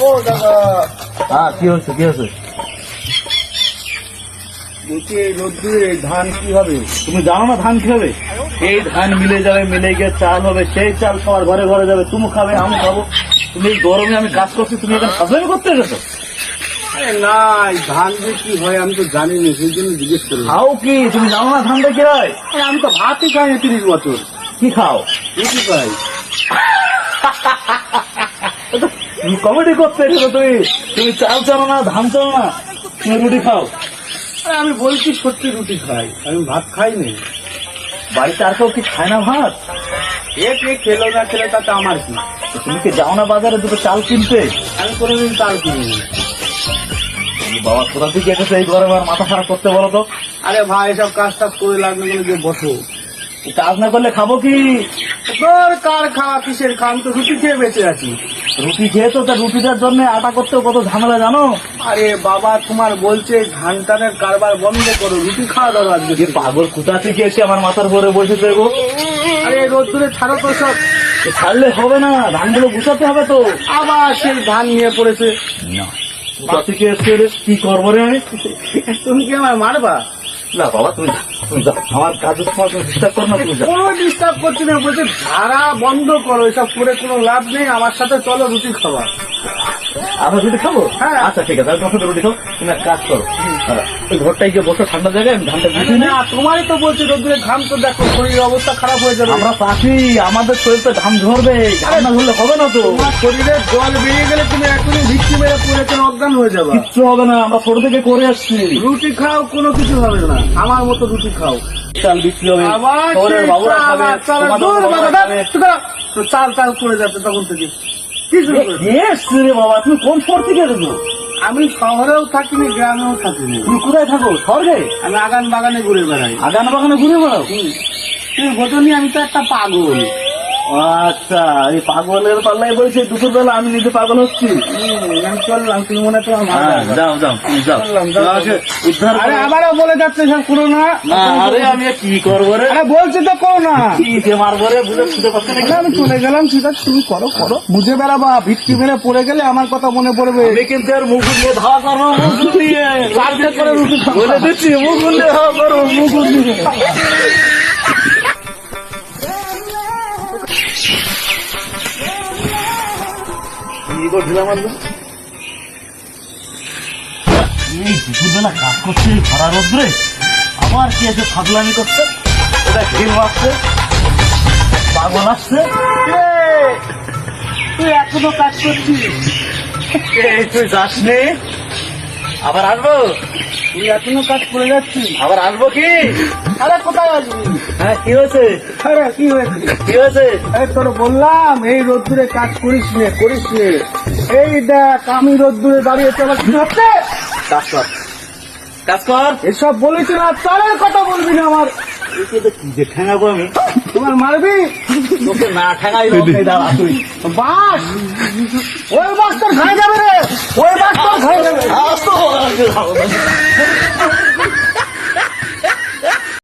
ও দাদা, হ্যাঁ কি হচ্ছে কি হচ্ছে? বলছি এই রোদ্দুরে ধান কি হবে? তুমি জানো না ধান কি হবে? এই ধান মিলে যাবে, মিলে গিয়ে চাল হবে, সেই চাল সবার ঘরে ঘরে যাবে, তুমি খাবে আমি খাবো। তুমি এই গরমে আমি কাজ করছি, তুমি এখানে ফাজলামি করতে গেছো? আরে না, এই ধান যে কি হয় আমি তো জানি না, সেই জন্য জিজ্ঞেস করি। খাও কি? তুমি জানো না ধানটা কি হয়? আরে আমি তো ভাতই খাই না 30 বছর। কি খাও? রুটি খাই। তুমি কমেডি করতে এসেছো তুমি। তুমি চাল চালো না, ধান চালো না, তুমি রুটি খাও। আরে আমি বলছি সত্যি রুটি খাই, আমি ভাত খাই না। বাড়িতে আর কেউ কি খায় না ভাত? এ কে খেলো না খেলে তাতে আমার কি? তুমি কি যাও না বাজারে দুটো চাল কিনতে? আমি কোনোদিন চাল কিনি। বাবা কোথা থেকে এসেছে এই গরমে আর মাথা খারাপ করতে বলো তো? আরে ভাই এসব কাজ টাজ করে লাগবে বলে যে বসো। কাজ না করলে খাবো কি? তোর কার খাওয়া কিসের খাওয়া? আমি তো রুটি খেয়ে বেঁচে আছি। রুটি খেয়েছো, তা রুটিটার জন্য আটা করতেও কত ঝামেলা জানো? আরে বাবা তোমার বলছে ধান টানের কারবার বন্ধ করো, রুটি খাওয়া দাও আজকে। যে পাগল কোথা থেকে এসে আমার মাথার উপরে বসেছে গো? আরে রোদ্দুরে ছাড়ো তো সব। ছাড়লে হবে না, ধানগুলো গুছাতে হবে তো। আবার সেই ধান নিয়ে পড়েছে। না কোথা থেকে এসছে রে? কি করবো রে আমি? তুমি কি আমার মারবা? না বাবা তুমি তুমি যাও, আমার কাজের সময় তুমি ডিস্টার্ব করো না, তুমি যাও। কোনো ডিস্টার্ব করছি না, বলছে ধারা বন্ধ করো, এসব করে কোনো লাভ নেই, আমার সাথে চলো রুটি খাওয়া। আমরা রুটি খাবো? হ্যাঁ। আচ্ছা ঠিক আছে, আমি তোমার সাথে রুটি খাবো, তুমি এক কাজ করো, ওই ঘরটায় গিয়ে বসে ঠান্ডা জায়গায় আমি ধানটা গুছিয়ে নিই। না তোমারই তো বলছে রোদ্দুরে ঘাম তো দেখো, শরীরের অবস্থা খারাপ হয়ে যাবে। আমরা চাষি, আমাদের শরীরটা ঘাম ঝরবে, ঘাম না ঝরলে হবে না তো। তোমার শরীরে জল বেরিয়ে গেলে তুমি এখনই ভিক্ষি মেরে পড়েছে, অজ্ঞান হয়ে যাবে। কিচ্ছু হবে না, আমরা ছোট থেকে করে আসছি। রুটি খাও, কোনো কিছু হবে না, আমার মতো রুটি খাও। চাল বিক্রি হবে, আবার শহরের সেই বাবুরা চাল, খাবে, আর চাল, তোমাদের দূর বাবারা বাবা, খাবে। তো চাল চাল করে যাচ্ছে তখন থেকে। কি শুরু করেছো? কে এসছে রে বাবা? তুমি কোন শহর থেকে এসেছো? আমি শহরেও থাকিনি, গ্রামেও থাকিনি। তুমি কোথায় থাকো? স্বর্গে? আমি আগান বাগানে ঘুরে বেড়াই। আগান বাগানে ঘুরে বেড়াও? তুমি বোঝনি আমি তো একটা পাগল। আচ্ছা, এই পাগলের পাল্লাই বলছে দুপুর বেলা আমি নিজে পাগল হচ্ছি। আমি চললাম, তুমি মনে হয় তোমার ভালো হ্যাঁ, লাগবে। যাও যাও তুমি যাও। চললাম, যাও। আমাকে উদ্ধার আরে করো। আবারও বলে যাচ্ছে সব করো না। না, আরে আমি আর কি করবো রে? আরে বলছি তো করো না। কি যে মারবো রে? বুঝে খুঁজে পাচ্ছে না। আরে আমি চলে গেলাম, ঠিক আছে তুমি করো করো। বুঝে বেড়াবা, ভিটকি মেরে পড়ে গেলে আমার কথা মনে পড়বে। আমি কিন্তু আর মুকুল নিয়ে ধাওয়া করবো, মুকুল নিয়ে চারটে করে রুটি খাও। বলে দিচ্ছি, মুকুল নিয়ে ধাওয়া করবো, মুকুল নিয়ে। কি করছিলাম আমি? এই দুপুরবেলা কাজ করছে এই খরা রোদ্রে, আবার কি এসে ফাজলামি করছে, এটা ঘিল আসছে, পাগল আসছে। তুই এখনো কাজ করছিস? এই তুই যাসনি, আবার আসবো? তুই এখনো কাজ করে যাচ্ছিস? আবার আসবো কি? আরে কোথায় আসবি? হ্যাঁ কি হয়েছে? আরে কি হয়েছে? কি হয়েছে? আরে তোর বললাম এই রোদ্দুরে কাজ করিস নে, করিস নে। এই দেখ আমি রোদ্দুরে দাঁড়িয়েছি, আমার কিছু হচ্ছে? কাজ কর, কাজ কর। এসব বলেছি না, চালের কথা বলবি না আমার। একে তো কি যে ঠেঙাবো আমি? তোমার মারবি? তোকে না ঠেঙাই দাঁড়া তুই। বাস, ওই বাস তোর খাই যাবে রে, ওই বাস তোর খাই যাবে। আজ তো